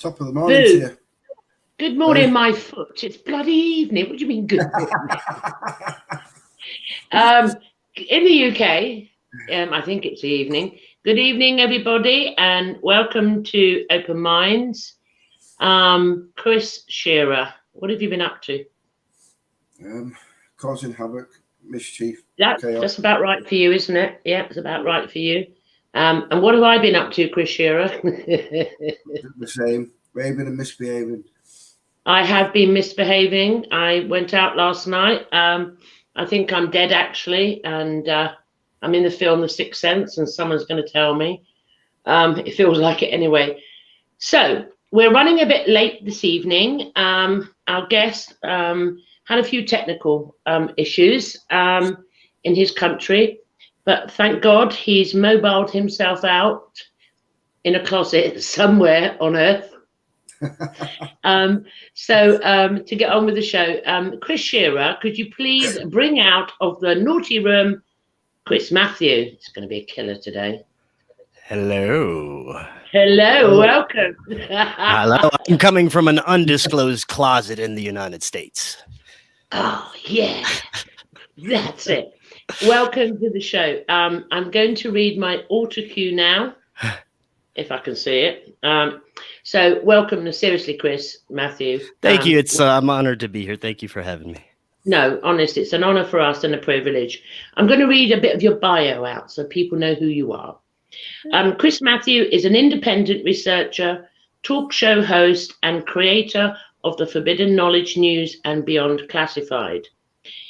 Top of the morning to you. Good morning, my foot. It's bloody evening. What do you mean, good morning? In the UK, I think it's the evening. Good evening, everybody, and welcome to Open Minds. Chris Shearer, what have you been up to? Causing havoc, mischief. That's about right for you, isn't it? Yeah, it's about right for you. And what have I been up to, Chris Shearer? The same, raving and misbehaving. I have been misbehaving. I went out last night. I think I'm dead, actually, and I'm in the film The Sixth Sense, and someone's going to tell me. It feels like it anyway. So we're running a bit late this evening. Our guest had a few technical issues in his country, but thank God he's mobiled himself out in a closet somewhere on Earth. So to get on with the show, Chris Shearer, could you please bring out of the naughty room Chris Mathieu? It's going to be a killer today. Hello, welcome. Hello, I'm coming from an undisclosed closet in the United States. Oh, yeah, that's it. Welcome to the show. I'm going to read my auto cue now, if I can see it. So welcome, seriously, Chris Mathieu. Thank you. I'm honored to be here. Thank you for having me. No, honest, it's an honor for us and a privilege. I'm going to read a bit of your bio out so people know who you are. Chris Mathieu is an independent researcher, talk show host, and creator of the Forbidden Knowledge News and Beyond Classified.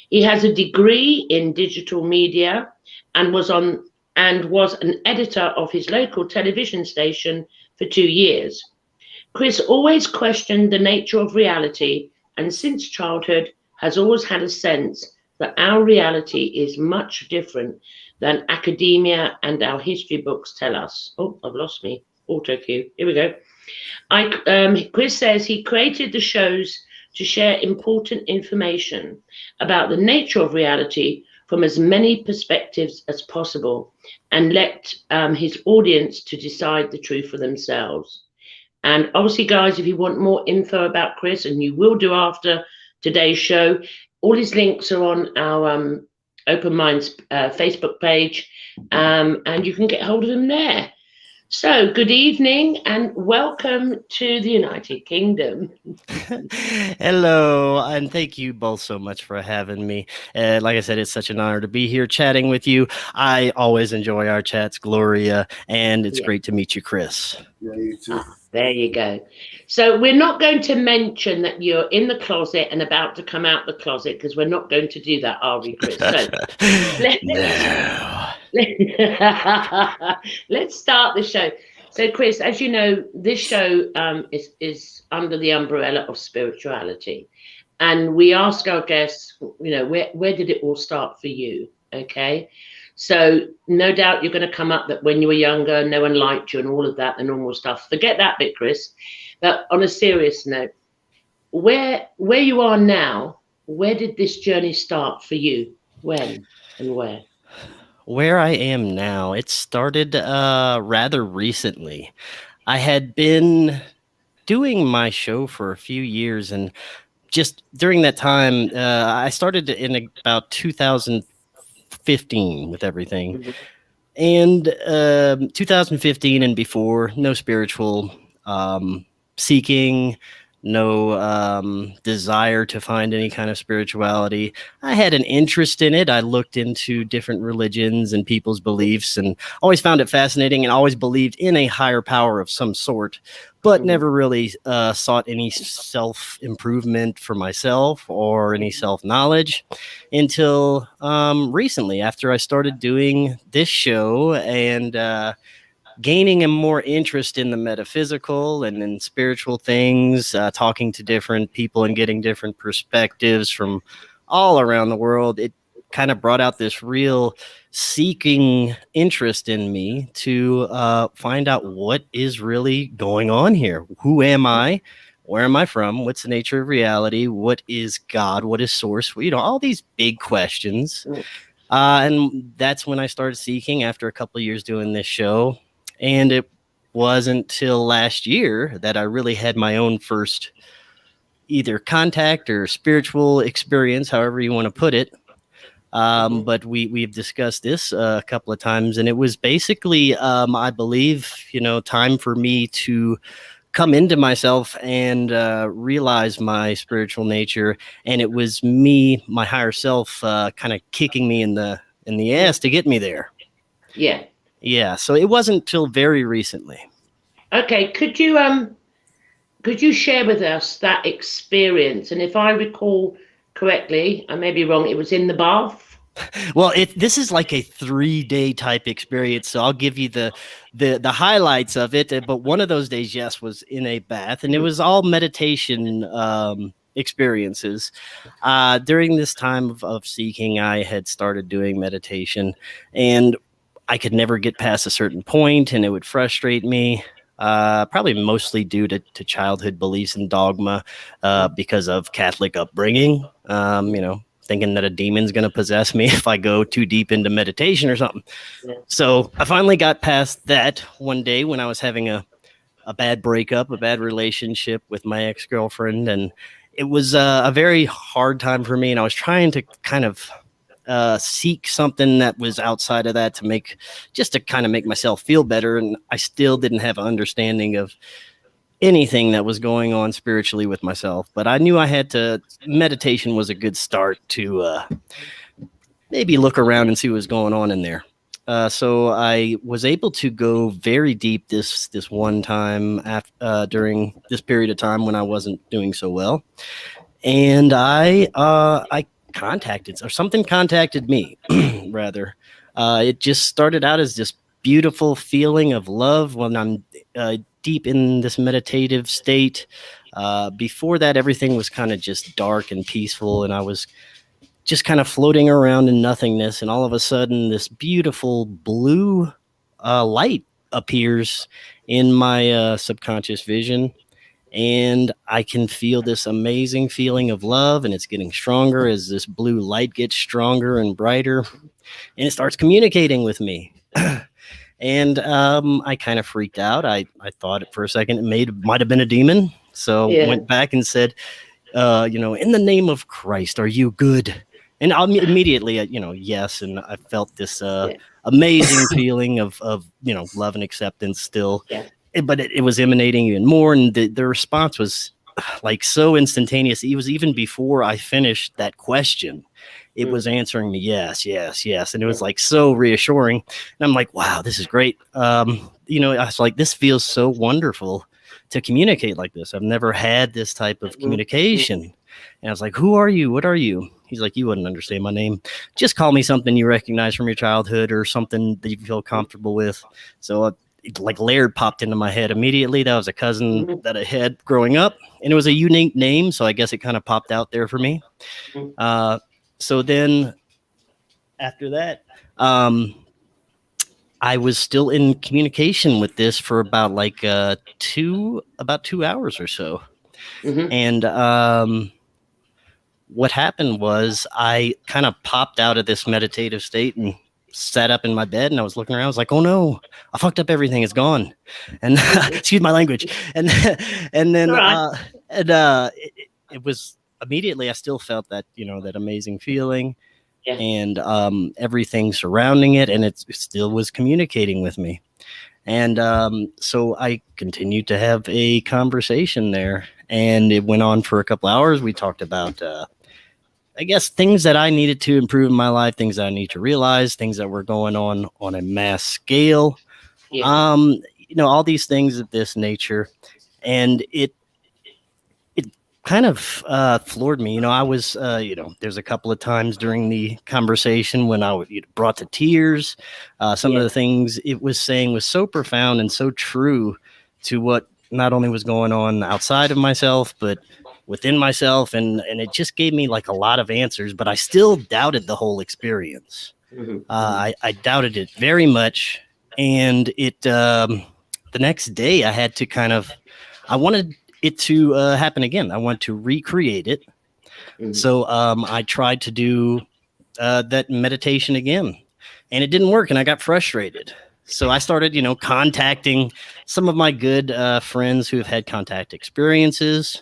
He has a degree in digital media and was an editor of his local television station for 2 years. Chris always questioned the nature of reality, and since childhood has always had a sense that our reality is much different than academia and our history books tell us. Oh, I've lost me. Auto cue. Here we go. Chris says he created the shows to share important information about the nature of reality from as many perspectives as possible, and let his audience to decide the truth for themselves. And obviously, guys, if you want more info about Chris, and you will do after today's show, all his links are on our Open Minds Facebook page, and you can get hold of him there. So, good evening and welcome to the United Kingdom. Hello, and thank you both so much for having me. Like I said, it's such an honor to be here chatting with you. I always enjoy our chats, Gloria, and it's great to meet you, Chris. Yeah, you too. There you go. So we're not going to mention that you're in the closet and about to come out the closet, because we're not going to do that, are we, Chris? So let's start the show. So, Chris, as you know, this show is under the umbrella of spirituality, and we ask our guests, where did it all start for you? Okay. So no doubt you're going to come up that when you were younger, no one liked you and all of that, the normal stuff. Forget that bit, Chris. But on a serious note, where you are now, where did this journey start for you? When and where? Where I am now, it started rather recently. I had been doing my show for a few years, and just during that time, I started in about 2015 with everything. And 2015 and before, no spiritual seeking, no desire to find any kind of spirituality. I had an interest in it. I looked into different religions and people's beliefs and always found it fascinating, and always believed in a higher power of some sort, but never really sought any self-improvement for myself or any self-knowledge until recently, after I started doing this show and gaining a more interest in the metaphysical and in spiritual things, talking to different people and getting different perspectives from all around the world. It kind of brought out this real seeking interest in me to find out what is really going on here. Who am I? Where am I from? What's the nature of reality? What is God? What is source? All these big questions. And that's when I started seeking after a couple of years doing this show. And it wasn't till last year that I really had my own first either contact or spiritual experience, however you want to put it. But we've discussed this a couple of times, and it was basically, I believe, time for me to come into myself and realize my spiritual nature. And it was me, my higher self, kind of kicking me in the ass to get me there. Yeah. Yeah. So it wasn't till very recently. Okay. Could you share with us that experience? And if I recall correctly, I may be wrong, it was in the bath. Well, this is like a 3-day type experience, so I'll give you the highlights of it. But one of those days, yes, was in a bath, and it was all meditation experiences. During this time of seeking, I had started doing meditation, and I could never get past a certain point, and it would frustrate me. Probably mostly due to childhood beliefs and dogma, because of Catholic upbringing. Thinking that a demon's going to possess me if I go too deep into meditation or something. Yeah. So I finally got past that one day when I was having a bad breakup, a bad relationship with my ex-girlfriend. And it was a very hard time for me. And I was trying to kind of seek something that was outside of that to kind of make myself feel better. And I still didn't have an understanding of anything that was going on spiritually with myself, but I knew meditation was a good start to maybe look around and see what was going on in there. So I was able to go very deep this one time during this period of time when I wasn't doing so well, and I something contacted me rather. It just started out as this beautiful feeling of love when I'm deep in this meditative state. Before that, everything was kind of just dark and peaceful, and I was just kind of floating around in nothingness. And all of a sudden, this beautiful blue light appears in my subconscious vision, and I can feel this amazing feeling of love, and it's getting stronger as this blue light gets stronger and brighter, and it starts communicating with me. And I kind of freaked out. I thought for a second it might have been a demon. So went back and said, in the name of Christ, are you good? And immediately, yes. And I felt this amazing feeling of love and acceptance still. Yeah. But it was emanating even more. And the response was like so instantaneous. It was even before I finished that question. It was answering me, yes, yes, yes. And it was like so reassuring. And I'm like, wow, this is great. I was like, this feels so wonderful to communicate like this. I've never had this type of communication. And I was like, who are you? What are you? He's like, you wouldn't understand my name. Just call me something you recognize from your childhood or something that you feel comfortable with. So like Laird popped into my head immediately. That was a cousin that I had growing up. And it was a unique name. So I guess it kind of popped out there for me. So then after that, I was still in communication with this for about 2 hours or so. And what happened was I kind of popped out of this meditative state and sat up in my bed, and I was looking around. I was like, oh no, I fucked up everything. It's gone. And excuse my language. And then it was immediately, I still felt that, that amazing feeling and everything surrounding it. And it still was communicating with me. And so I continued to have a conversation there, and it went on for a couple hours. We talked about, I guess, things that I needed to improve in my life, things that I need to realize, things that were going on a mass scale, all these things of this nature. And it kind of floored me. I was, there's a couple of times during the conversation when I was brought to tears. Some of the things it was saying was so profound and so true to what not only was going on outside of myself, but within myself. And it just gave me like a lot of answers, but I still doubted the whole experience. I doubted it very much. And the next day I had to I wanted it to happen again. I want to recreate it. So I tried to do that meditation again, and it didn't work, and I got frustrated. So I started, contacting some of my good friends who have had contact experiences,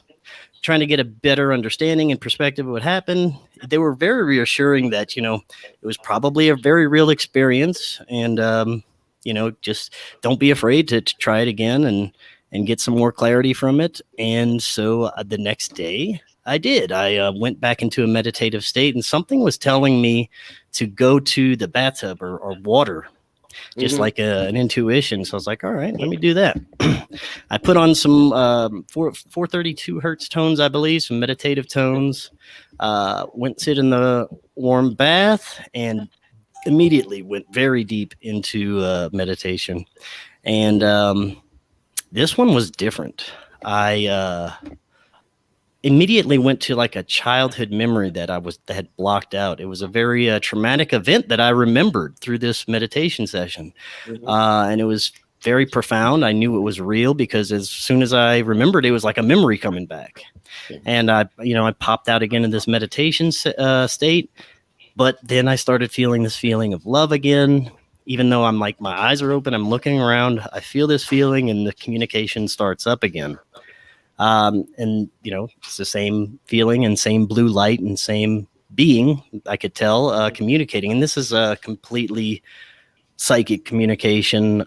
trying to get a better understanding and perspective of what happened. They were very reassuring that, it was probably a very real experience. And, just don't be afraid to try it again and get some more clarity from it. And so the next day I did. I went back into a meditative state, and something was telling me to go to the bathtub or water, just like an intuition. So I was like, all right, let me do that. I put on some 432 hertz tones, I believe, some meditative tones, went sit in the warm bath, and immediately went very deep into meditation. And this one was different. I immediately went to like a childhood memory that had blocked out. It was a very traumatic event that I remembered through this meditation session. And it was very profound. I knew it was real because as soon as I remembered, it was like a memory coming back. And I popped out again in this meditation state. But then I started feeling this feeling of love again. Even though I'm like, my eyes are open, I'm looking around, I feel this feeling, and the communication starts up again. And it's the same feeling and same blue light and same being, I could tell, communicating. And this is a completely psychic communication.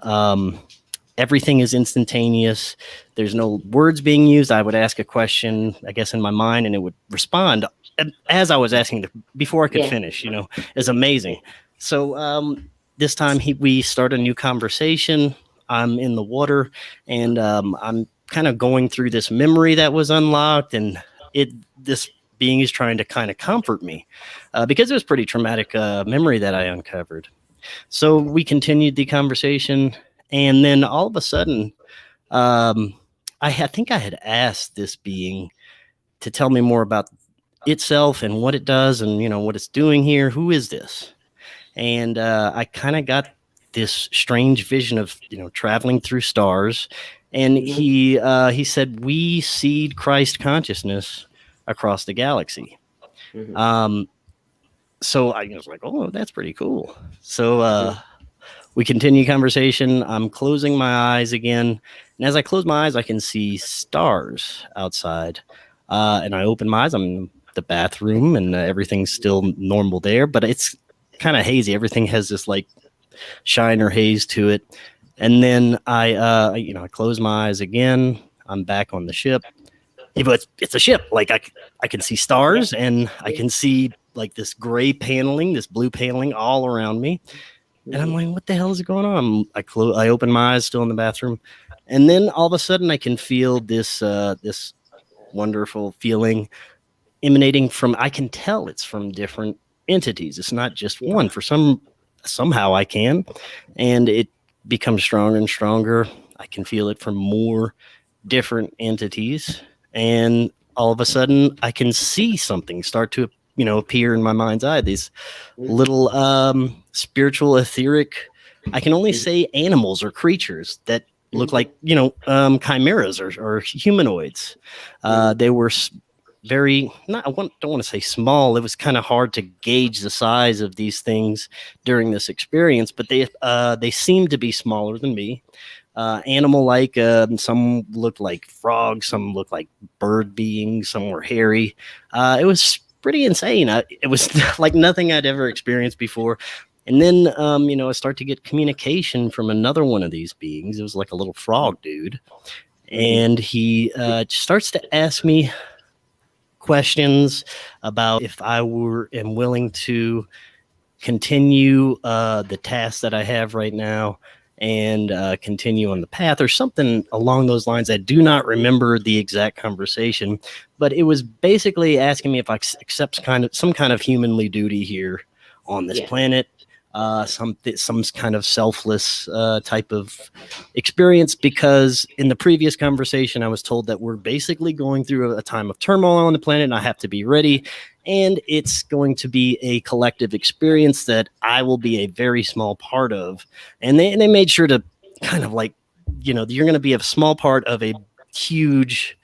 Everything is instantaneous. There's no words being used. I would ask a question, I guess, in my mind, and it would respond as I was asking before I could finish. It's amazing. So this time we start a new conversation. I'm in the water, and I'm kind of going through this memory that was unlocked, and this being is trying to kind of comfort me because it was pretty traumatic memory that I uncovered. So we continued the conversation, and then all of a sudden, I think I had asked this being to tell me more about itself and what it does and what it's doing here. Who is this? And I kind of got this strange vision of traveling through stars. And he said, we seed Christ consciousness across the galaxy. So I was like, oh, that's pretty cool. So we continue conversation. I'm closing my eyes again. And as I close my eyes, I can see stars outside. And I open my eyes. I'm in the bathroom, and everything's still normal there. But it's kind of hazy. Everything has this like shine or haze to it. And then I close my eyes again. I'm back on the ship. Yeah, but it's a ship. Like I can see stars, and I can see like this gray paneling, this blue paneling all around me. And I'm like, what the hell is going on? I open my eyes, still in the bathroom, and then all of a sudden I can feel this this wonderful feeling emanating from. I can tell it's from different entities. It's not just one. Somehow I can, and it becomes stronger and stronger. I can feel it from more different entities, and all of a sudden I can see something start to appear in my mind's eye. These little spiritual, etheric, I can only say animals or creatures that look like chimeras or humanoids. They were very don't want to say small. It was kind of hard to gauge the size of these things during this experience, but they seemed to be smaller than me. Animal-like. Some looked like frogs, some looked like bird beings, some were hairy. It was pretty insane. It was like nothing I'd ever experienced before. And then I start to get communication from another one of these beings. It was like a little frog dude, and he starts to ask me questions about if I am willing to continue the task that I have right now and continue on the path or something along those lines. I do not remember the exact conversation, but it was basically asking me if I accept some kind of humanly duty here on this planet, some kind of selfless type of experience, because in the previous conversation I was told that we're basically going through a time of turmoil on the planet and I have to be ready, and it's going to be a collective experience that I will be a very small part of. And they made sure to kind of like, you're going to be a small part of a huge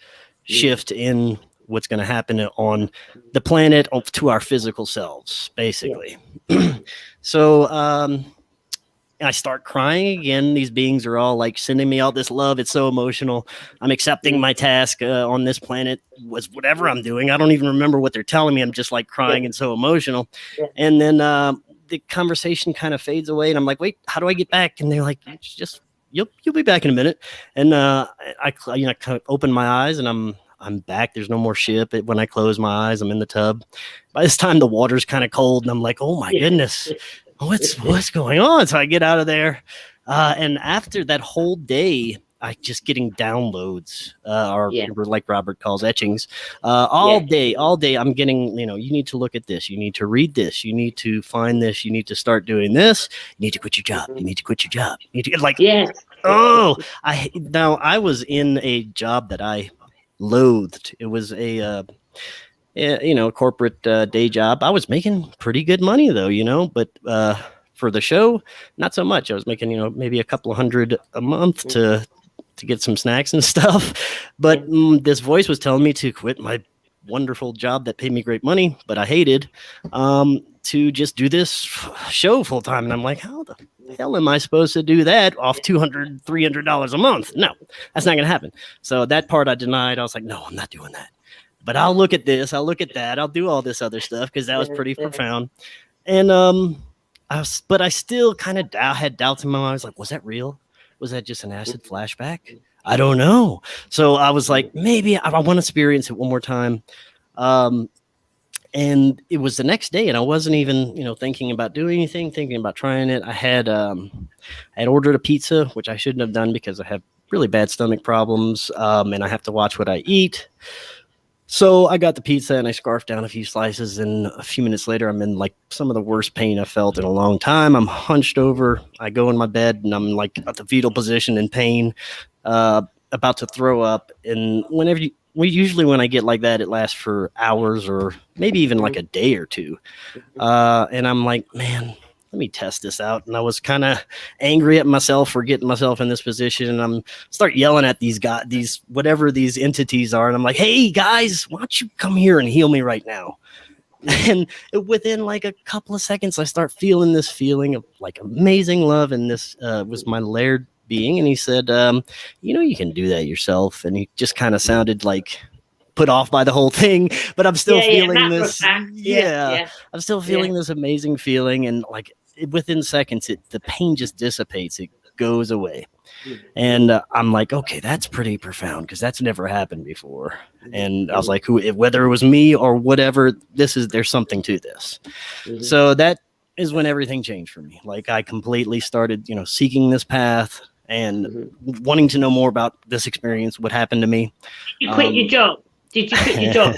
shift in what's going to happen on the planet to our physical selves, basically. So And I start crying again. These beings are all like sending me all this love. It's so emotional. I'm accepting my task on this planet was whatever I'm doing. I don't even remember what they're telling me. I'm just like crying and so emotional. And then the conversation kind of fades away, and I'm like, wait, how do I get back? And they're like, just you'll be back in a minute. And I kind of open my eyes, and I'm back. There's no more ship. When I close my eyes, I'm in the tub. By this time, the water's kind of cold, and I'm like, oh my goodness. What's going on? So I get out of there. And after that whole day, I just getting downloads, or like Robert calls etchings, all day. I'm getting, you need to look at this. You need to read this. You need to find this. You need to start doing this. You need to quit your job. You need to quit your job. You need to get like, I was in a job that I loathed. It was a, corporate day job. I was making pretty good money though, but for the show, not so much. I was making, maybe a couple of $100 a month to get some snacks and stuff. But this voice was telling me to quit my wonderful job that paid me great money, but I hated, to just do this show full time. And I'm like, how the hell am I supposed to do that off $200, $300 a month? No, that's not going to happen. So that part I denied. I was like, no, I'm not doing that. But I'll look at this. I'll look at that. I'll do all this other stuff because that was pretty profound. And I still kind of had doubts in my mind. I was like, was that real? Was that just an acid flashback? I don't know. So I was like, maybe I want to experience it one more time. And it was the next day, and I wasn't even, thinking about doing anything, thinking about trying it. I had ordered a pizza, which I shouldn't have done because I have really bad stomach problems, and I have to watch what I eat. So I got the pizza and I scarfed down a few slices, and a few minutes later, I'm in like some of the worst pain I've felt in a long time. I'm hunched over. I go in my bed and I'm like at the fetal position in pain, about to throw up. And usually when I get like that, it lasts for hours or maybe even like a day or two. And I'm like, man, let me test this out. And I was kind of angry at myself for getting myself in this position. And I'm start yelling at these guys, whatever these entities are. And I'm like, hey guys, why don't you come here and heal me right now? And within like a couple of seconds, I start feeling this feeling of like amazing love. And this was my laird being. And he said, you can do that yourself. And he just kind of sounded like put off by the whole thing, but I'm still feeling this. I'm still feeling this amazing feeling. And like within seconds, the pain just dissipates. It goes away. And I'm like, okay, that's pretty profound because that's never happened before. And I was like, whether it was me or whatever, there's something to this. So that is when everything changed for me. Like I completely started, seeking this path and wanting to know more about this experience, what happened to me. You quit your job. Did you quit your job?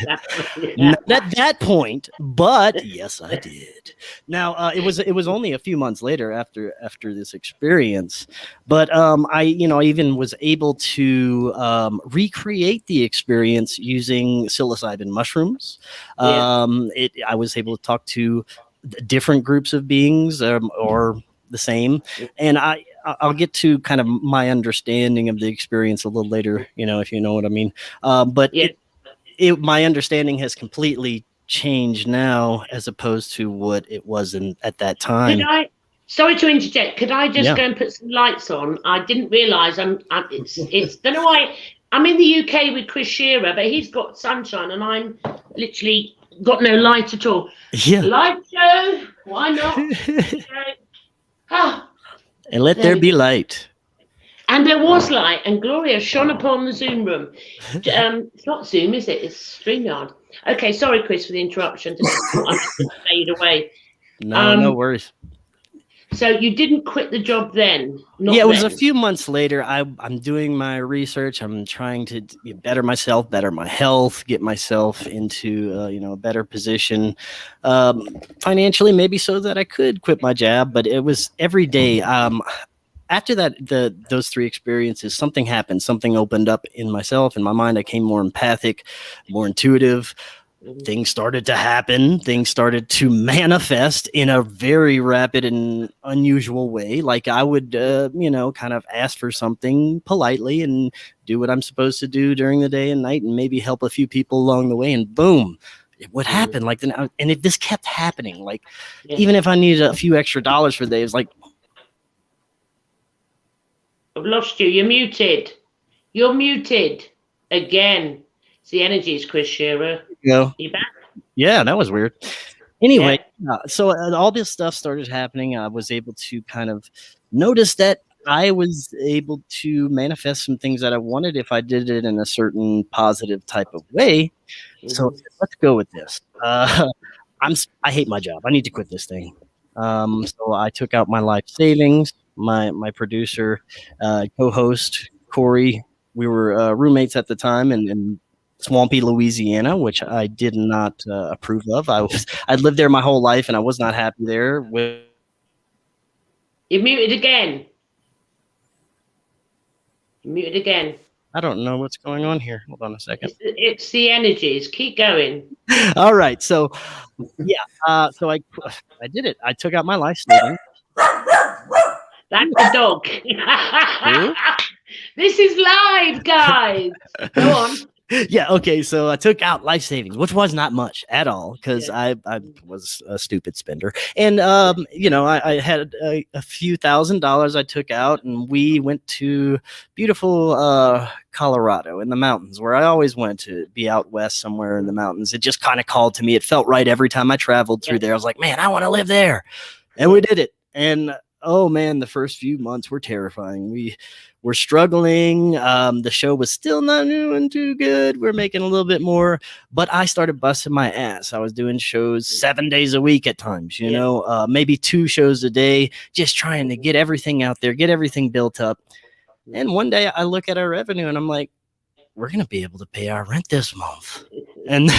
Not at that point, but yes, I did. Now it was only a few months later after this experience, but I even was able to recreate the experience using psilocybin mushrooms. I was able to talk to different groups of beings or the same, and I'll get to kind of my understanding of the experience a little later, if you know what I mean. But my understanding has completely changed now as opposed to what it was at that time. Sorry to interject. Could I just go and put some lights on? I didn't realise it's don't know why. I'm in the UK with Chris Shearer, but he's got sunshine and I'm literally got no light at all. Yeah. Light show. Why not? And let there be light. And there was light, and Gloria shone upon the Zoom room. It's not Zoom, is it? It's StreamYard. Okay, sorry, Chris, for the interruption. I fade away. No worries. So you didn't quit the job then? It was a few months later. I'm doing my research. I'm trying to better myself, better my health, get myself into a better position financially, maybe so that I could quit my job. But it was every day. After that, those three experiences, something happened. Something opened up in myself, in my mind. I became more empathic, more intuitive. Things started to happen. Things started to manifest in a very rapid and unusual way. Like I would, kind of ask for something politely and do what I'm supposed to do during the day and night and maybe help a few people along the way. And boom, it would happen. Like, and if this kept happening, like even if I needed a few extra dollars for the day, it's like, I've lost you. You're muted. You're muted again. It's the energies, Chris Shearer. Yeah. You back? Yeah, that was weird. Anyway, Yeah. so all this stuff started happening. I was able to kind of notice that I was able to manifest some things that I wanted if I did it in a certain positive type of way. So let's go with this. I hate my job. I need to quit this thing. So I took out my life savings. My producer, co-host Corey, we were roommates at the time, in swampy Louisiana, which I did not approve of. I'd lived there my whole life, and I was not happy there. You're muted again. You're muted again. I don't know what's going on here. Hold on a second. It's the energies. Keep going. All right. So, yeah. So I did it. I took out my life savings. That's the dog. This is live, guys. Go on. Yeah. Okay. So I took out life savings, which was not much at all because I was a stupid spender. And, I had a few $1,000s I took out, and we went to beautiful Colorado in the mountains, where I always wanted to be out west somewhere in the mountains. It just kind of called to me. It felt right every time I traveled through there. I was like, man, I want to live there. And we did it. And oh man, the first few months were terrifying. We were struggling. The show was still not doing too good. We're making a little bit more, but I started busting my ass. I was doing shows 7 days a week at times, maybe 2 shows a day, just trying to get everything out there, get everything built up. And one day I look at our revenue and I'm like, we're going to be able to pay our rent this month. And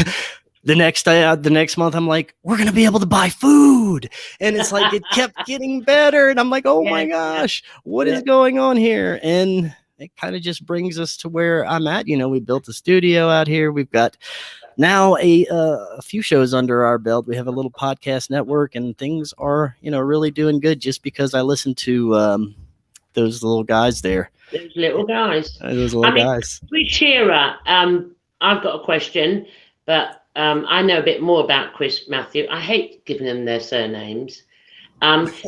the next month, I'm like, we're going to be able to buy food. And it's like, it kept getting better. And I'm like, oh my gosh, what is going on here? And it kind of just brings us to where I'm at. We built a studio out here. We've got now a few shows under our belt. We have a little podcast network, and things are, really doing good just because I listen to those little guys there. Those little guys. Those little guys. Chris Shearer, I've got a question, but I know a bit more about Chris Mathieu. I hate giving them their surnames.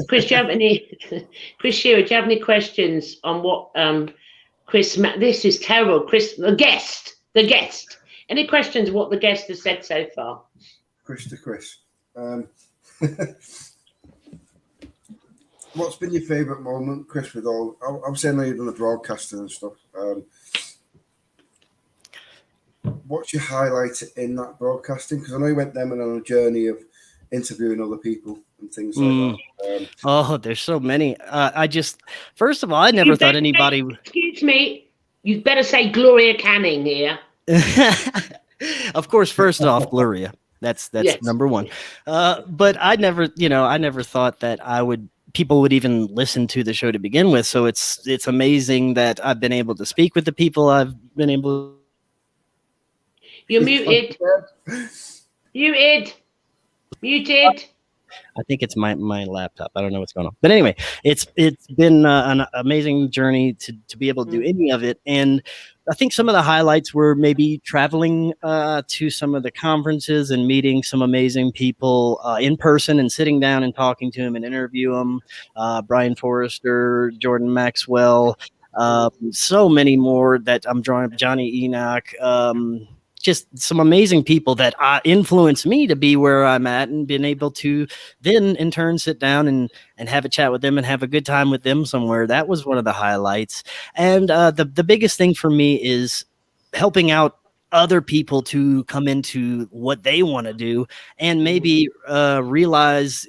Chris, do you have any? Chris Shearer, do you have any questions on what this is terrible. Chris, the guest. Any questions what the guest has said so far? Chris to Chris. What's been your favourite moment, Chris, with all? Obviously, I know you've done the broadcasting and stuff. What's your highlight in that broadcasting? Because I know you went them on a journey of interviewing other people and things like that. There's so many. First of all, I never thought anybody. Excuse me. You better say Gloria Canning here. Of course, first off, Gloria. That's yes. Number one. But I never thought that people would even listen to the show to begin with. So it's amazing that I've been able to speak with the people I've been able to. You're muted. Muted. I think it's my laptop. I don't know what's going on. But anyway, it's been an amazing journey to be able to do any of it. And I think some of the highlights were maybe traveling to some of the conferences and meeting some amazing people in person and sitting down and talking to them and interview them. Brian Forrester, Jordan Maxwell, so many more that I'm drawing up. Johnny Enoch. Just some amazing people that influenced me to be where I'm at, and been able to then in turn sit down and have a chat with them and have a good time with them somewhere. That was one of the highlights. And the biggest thing for me is helping out other people to come into what they want to do and maybe realize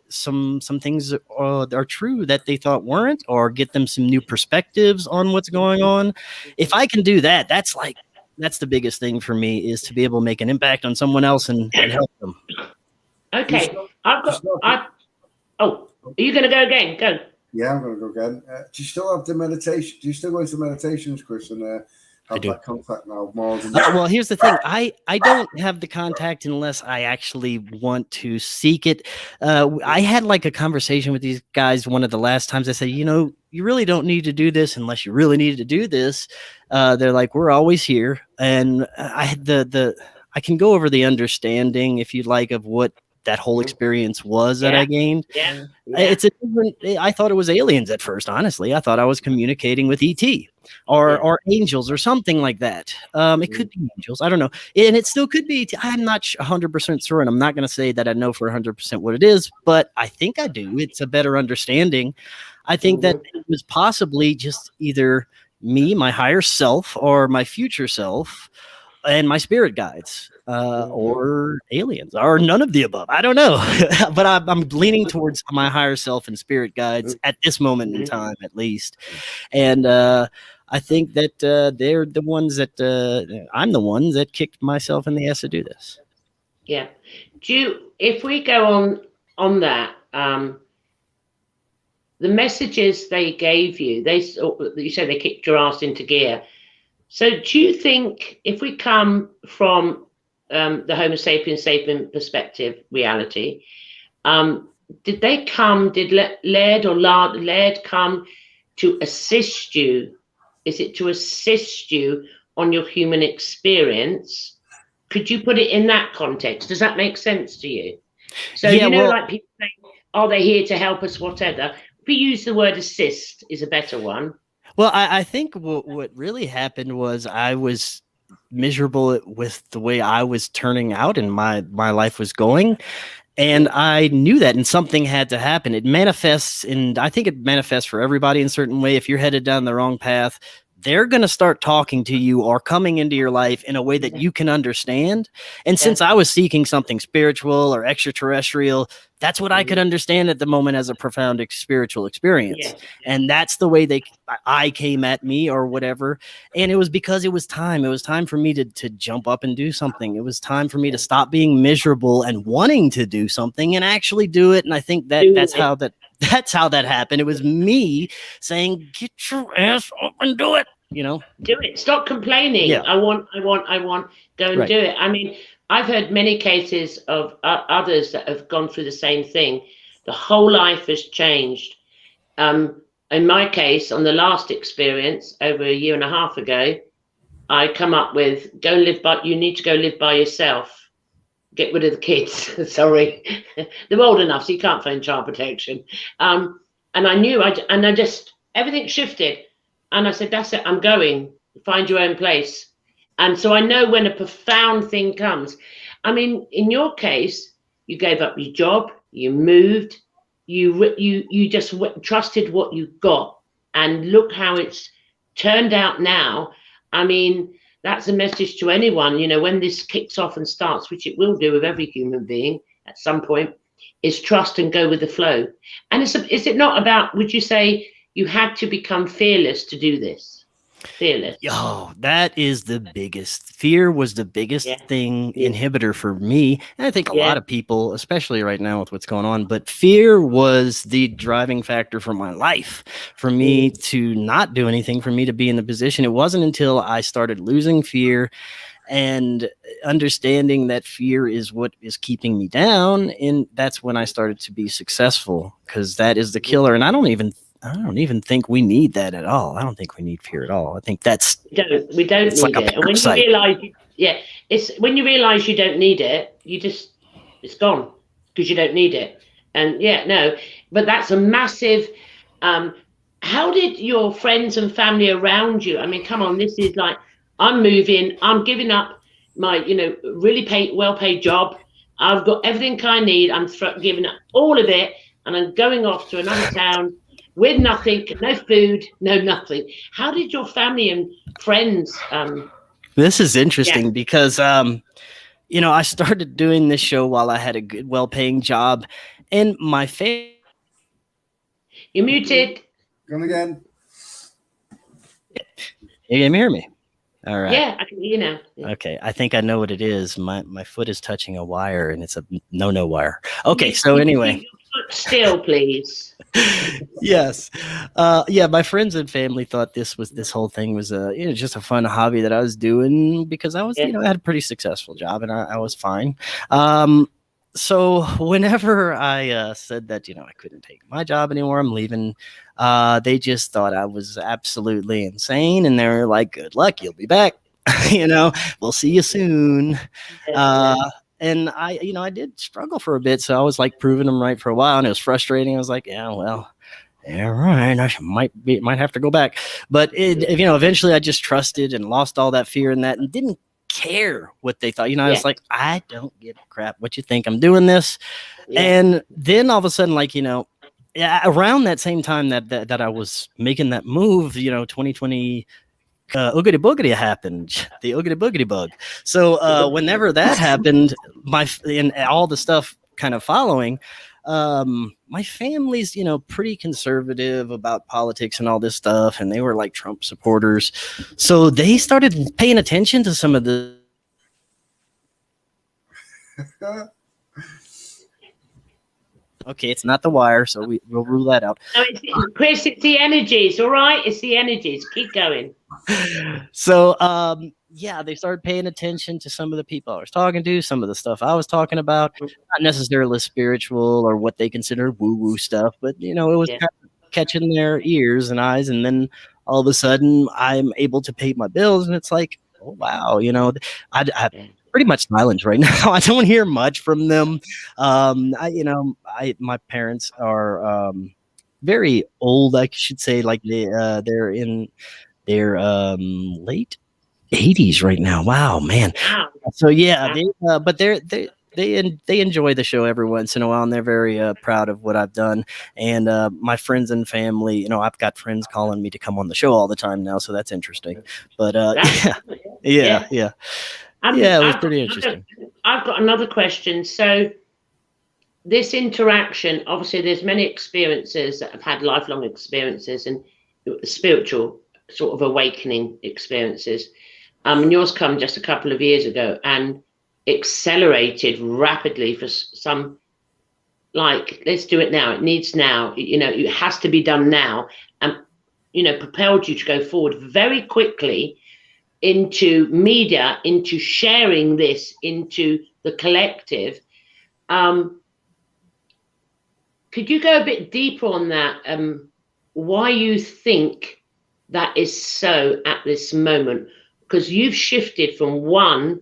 some things are true that they thought weren't, or get them some new perspectives on what's going on. If I can do that, that's the biggest thing for me, is to be able to make an impact on someone else and help them. Okay. Are you going to go again? Go. Yeah, I'm going to go again. Do you still have the meditation? Do you still go into meditations, Chris, and have that contact now more than well, here's the thing. I don't have the contact unless I actually want to seek it. I had like a conversation with these guys one of the last times. I said, you really don't need to do this unless you really need to do this. They're like, we're always here. And I can go over the understanding, if you'd like, of what that whole experience was that I gained. Yeah. It's a different. I thought it was aliens at first. Honestly, I thought I was communicating with ET or angels or something like that. It could be angels. I don't know, and it still could be ET. I'm not 100% sure, and I'm not going to say that I know for 100% what it is, but I think I do. It's a better understanding. I think that it was possibly just either me, my higher self, or my future self, and my spirit guides, or aliens, or none of the above. I don't know, but I'm leaning towards my higher self and spirit guides at this moment in time, at least. And I think that they're the ones that I'm the ones that kicked myself in the ass to do this. Yeah. If we go on that, the messages they gave you, you said they kicked your ass into gear. So do you think if we come from the Homo sapiens sapien perspective reality, did Laird come to assist you? Is it to assist you on your human experience? Could you put it in that context? Does that make sense to you? So, like people say, are they here to help us, whatever? If we use the word assist is a better one. Well, I think what really happened was I was miserable with the way I was turning out and my life was going. And I knew that, and something had to happen. It manifests, and I think it manifests for everybody in a certain way. If you're headed down the wrong path, they're going to start talking to you or coming into your life in a way that you can understand. And since I was seeking something spiritual or extraterrestrial, that's what I could understand at the moment as a profound spiritual experience. And that's the way I came at me or whatever. And it was because it was time. It was time for me to jump up and do something. It was time for me to stop being miserable and wanting to do something and actually do it. And I think that's how that happened. It was me saying, get your ass up and do it. Do it. Stop complaining. I want. Go and do it. I mean, I've heard many cases of others that have gone through the same thing. The whole life has changed. In my case, on the last experience over a year and a half ago, I come up with you need to go live by yourself. Get rid of the kids. Sorry. They're old enough, so you can't phone child protection. And I knew everything shifted. And I said, that's it, I'm going. Find your own place. And so I know when a profound thing comes. I mean, in your case, you gave up your job, you moved, you just trusted what you got. And look how it's turned out now. I mean, that's a message to anyone, when this kicks off and starts, which it will do with every human being at some point, is trust and go with the flow. And is it not about, would you say, you had to become fearless to do this? Fearless. Oh, that is the biggest. Fear was the biggest inhibitor for me. And I think a lot of people, especially right now with what's going on, but fear was the driving factor for my life, for me to not do anything, for me to be in the position. It wasn't until I started losing fear and understanding that fear is what is keeping me down. And that's when I started to be successful, because that is the killer. And I don't even think we need that at all. I don't think we need fear at all. I think we don't need like it. And when you realize, it's when you realize you don't need it, it's gone because you don't need it. And but that's a massive. How did your friends and family around you? I mean, come on, this is like, I'm moving. I'm giving up my, really well-paid job. I've got everything I need. I'm giving up all of it, and I'm going off to another town with nothing, no food, no nothing. How did your family and friends? This is interesting because, I started doing this show while I had a good, well-paying job, and my family. You're muted. Come again. You can hear me. All right. Yeah, I can hear you now. Yeah. Okay, I think I know what it is. My foot is touching a wire, and it's a no wire. Okay, so anyway. Still, please. Yes. My friends and family thought this whole thing was just a fun hobby that I was doing because I was, I had a pretty successful job and I was fine. So whenever I said that, I couldn't take my job anymore, I'm leaving, they just thought I was absolutely insane. And they were like, good luck, you'll be back. We'll see you soon. And I did struggle for a bit. So I was like proving them right for a while, and it was frustrating. I was like, yeah, well, yeah, right. I might have to go back. But eventually I just trusted and lost all that fear in that and didn't care what they thought. I was like, I don't give a crap what you think. I'm doing this. And then all of a sudden, like, around that same time that I was making that move, 2020, oogity boogity happened, the oogity boogity bug. So whenever that happened, and all the stuff kind of following, my family's pretty conservative about politics and all this stuff, and they were like Trump supporters, so they started paying attention to some of the okay, it's not the wire, so we'll rule that out. No, Chris, it's the energies. All right, it's the energies. Keep going. So they started paying attention to some of the people I was talking to, some of the stuff I was talking about, not necessarily spiritual or what they consider woo-woo stuff, but it was kind of catching their ears and eyes. And then all of a sudden I'm able to pay my bills, and it's like, oh wow, I pretty much silent right now. I don't hear much from them. My parents are very old, I should say, like they're in their late 80s right now. Wow, man. Wow. So yeah, but they enjoy the show every once in a while, and they're very proud of what I've done. And my friends and family, I've got friends calling me to come on the show all the time now, so that's interesting. But yeah, it was pretty interesting. I've got another question. So this interaction, obviously, there's many experiences that have had lifelong experiences and spiritual sort of awakening experiences. And yours come just a couple of years ago and accelerated rapidly for some, like, let's do it now. It needs now. It has to be done now. And, propelled you to go forward very quickly into media, into sharing this, into the collective. Could you go a bit deeper on that? Why you think that is so at this moment? Because you've shifted from one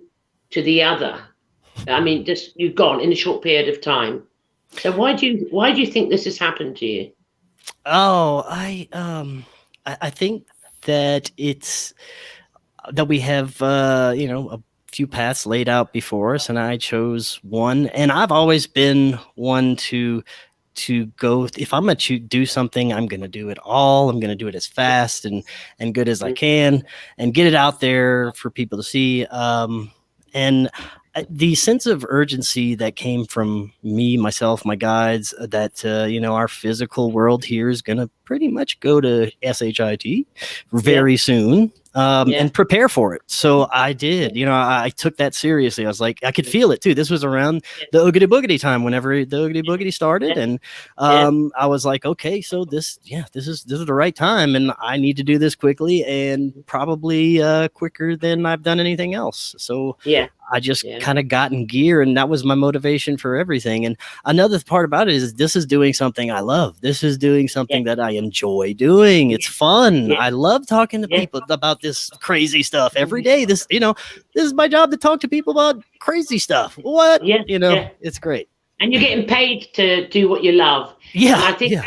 to the other. I mean, just you've gone in a short period of time. So why do you think this has happened to you? Oh, I think that it's that we have a few paths laid out before us, and I chose one. And I've always been one to go, if I'm going to do something, I'm going to do it all. I'm going to do it as fast and good as I can and get it out there for people to see. And the sense of urgency that came from me, myself, my guides, that, our physical world here is going to pretty much go to SHIT very soon. And prepare for it. So I did, I took that seriously. I was like, I could feel it too. This was around the oogity boogity time, whenever the oogity boogity started. And I was like, okay, so this is the right time. And I need to do this quickly, and probably quicker than I've done anything else. So I just kind of got in gear, and that was my motivation for everything. And another part about it is this is doing something I love. This is doing something that I enjoy doing. It's fun. I love talking to people about this crazy stuff every day. This is my job, to talk to people about crazy stuff. What? It's great. And you're getting paid to do what you love. Yeah. And I think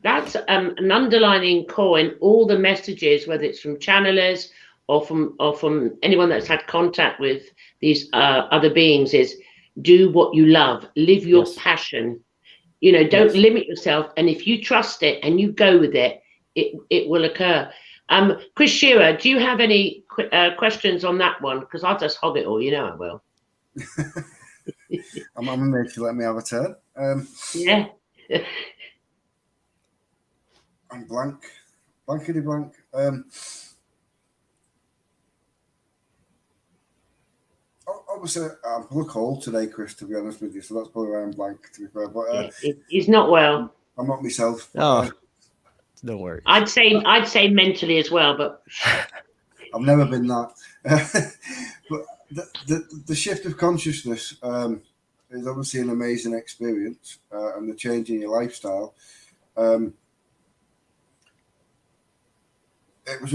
that's an underlining core in all the messages, whether it's from channelers or from anyone that's had contact with these other beings, is do what you love, live your passion. Don't limit yourself. And if you trust it and you go with it, it will occur. Chris Shearer, do you have any questions on that one? Because I'll just hog it all. I will. I'm going to make you let me have a turn. I'm blankety blank. Obviously, I'm full of cold today, Chris, to be honest with you, so that's probably why I'm blank, to be fair. But he's not well. I'm not myself. Don't worry. I'd say mentally as well, but I've never been that. But the shift of consciousness is obviously an amazing experience, and the change in your lifestyle. It was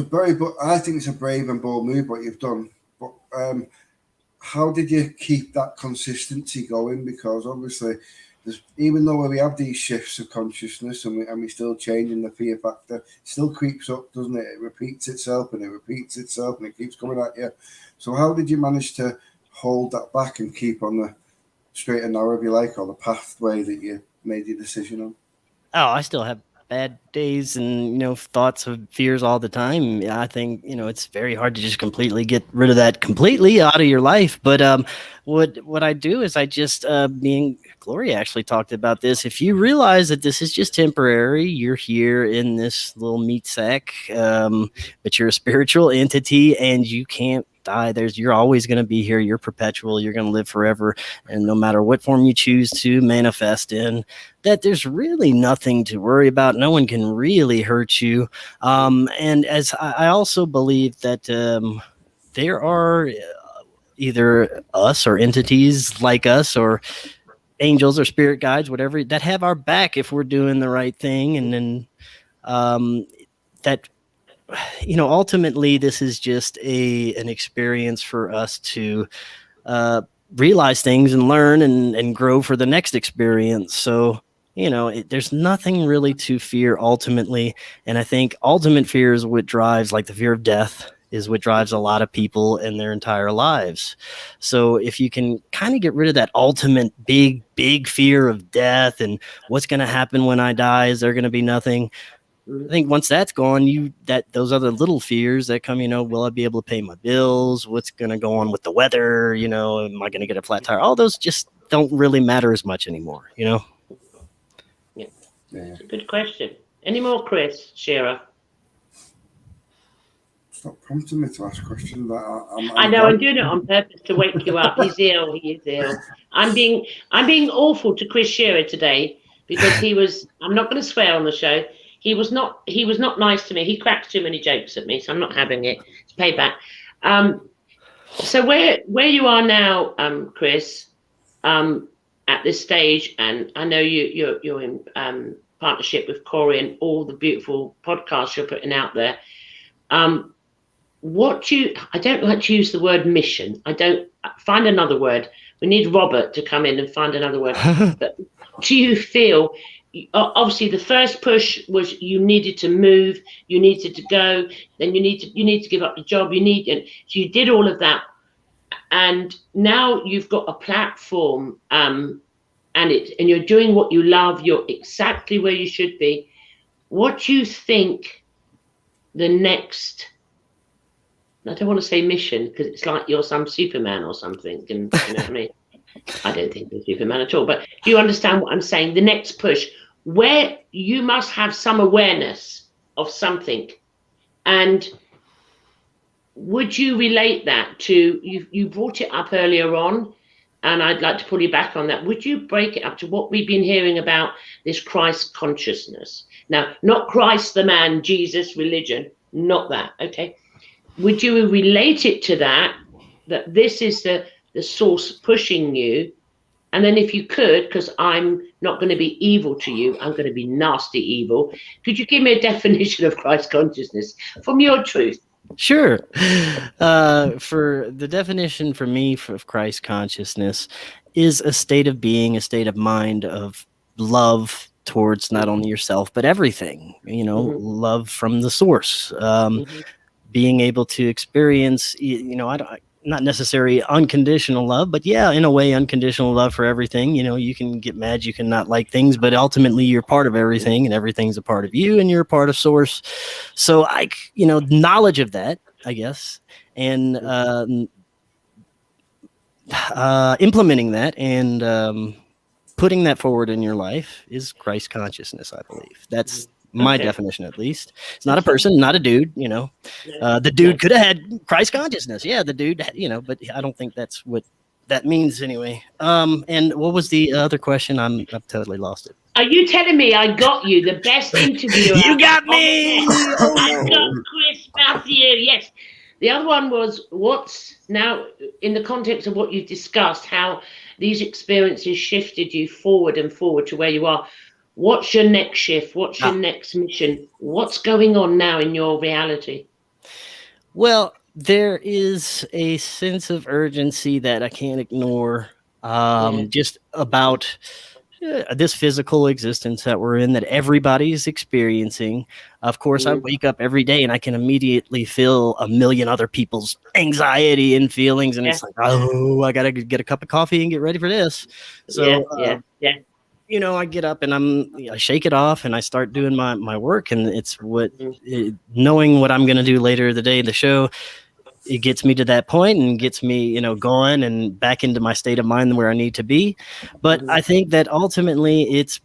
I think it's a brave and bold move what you've done. But how did you keep that consistency going? Because obviously, even though we have these shifts of consciousness and we still changing, the fear factor still creeps up, doesn't it? It repeats itself and it repeats itself and it keeps coming at you. So how did you manage to hold that back and keep on the straight and narrow, if you like, or the pathway that you made your decision on? Oh, I still have bad days and thoughts of fears all the time. I think it's very hard to just completely get rid of that completely out of your life. But what I do is I just being Gloria actually talked about this. If you realize that this is just temporary, you're here in this little meat sack, but you're a spiritual entity and you can't die. You're always going to be here. You're perpetual. You're going to live forever. And no matter what form you choose to manifest in, that there's really nothing to worry about. No one can really hurt you. And as I also believe that there are either us or entities like us or angels or spirit guides, whatever, that have our back if we're doing the right thing. And then that ultimately this is just an experience for us to realize things and learn and grow for the next experience. So there's nothing really to fear ultimately. And I think ultimate fear is what drives, like the fear of death is what drives a lot of people in their entire lives. So if you can kind of get rid of that ultimate big fear of death and what's going to happen when I die, is there going to be nothing? I think once that's gone, those other little fears that come, will I be able to pay my bills? What's going to go on with the weather? Am I going to get a flat tire? All those just don't really matter as much anymore, Yeah. That's a good question. Any more, Chris Shearer? Stop prompting me to ask questions. I know, I'm doing it on purpose to wake you up. He's ill. He is ill. I'm being awful to Chris Shearer today because I'm not going to swear on the show. He was not nice to me. He cracks too many jokes at me, so I'm not having it. It's payback. So where you are now, Chris, at this stage, and I know you're in partnership with Corey and all the beautiful podcasts you're putting out there. I don't like to use the word mission. I don't find another word. We need Robert to come in and find another word. But do you feel? Obviously, the first push was you needed to move, you needed to go, then you need to give up the job. So you did all of that, and now you've got a platform, and you're doing what you love. You're exactly where you should be. What do you think the next? I don't want to say mission because it's like you're some Superman or something. And you know what I mean? I don't think you're Superman at all. But do you understand what I'm saying? The next push, where you must have some awareness of something. And would you relate that to, you brought it up earlier on, and I'd like to pull you back on that. Would you break it up to what we've been hearing about this Christ consciousness? Now, not Christ the man, Jesus, religion, not that, okay? Would you relate it to that this is the source pushing you? And then if you could, because I'm not going to be evil to you, I'm going to be nasty evil. Could you give me a definition of Christ consciousness from your truth? Sure. For the definition for me of Christ consciousness is a state of being, a state of mind of love towards not only yourself, but everything, love from the source, being able to experience, not necessarily unconditional love, but yeah, in a way, unconditional love for everything. You can get mad, you can not like things, but ultimately you're part of everything and everything's a part of you and you're a part of source. So knowledge of that, I guess, and implementing that and putting that forward in your life is Christ consciousness, I believe. That's my definition, at least. It's not a person, not a dude, the dude could have had Christ consciousness. Yeah, the dude, but I don't think that's what that means anyway. And what was the other question? I've totally lost it. Are you telling me I got you the best interviewer? You got me. I got Chris Mathieu. Yes. The other one was what's now in the context of what you've discussed, how these experiences shifted you forward and forward to where you are. What's your next shift? What's your next mission? What's going on now in your reality? Well, There is a sense of urgency that I can't ignore, just about this physical existence that we're in, that everybody's experiencing. Of course, I wake up every day and I can immediately feel a million other people's anxiety and feelings, and it's like, oh, I gotta get a cup of coffee and get ready for this. So, you know, I get up and I shake it off and I start doing my work, and it's knowing what I'm gonna do later the day, the show. It gets me to that point and gets me, you know, going and back into my state of mind where I need to be. But I think that ultimately it's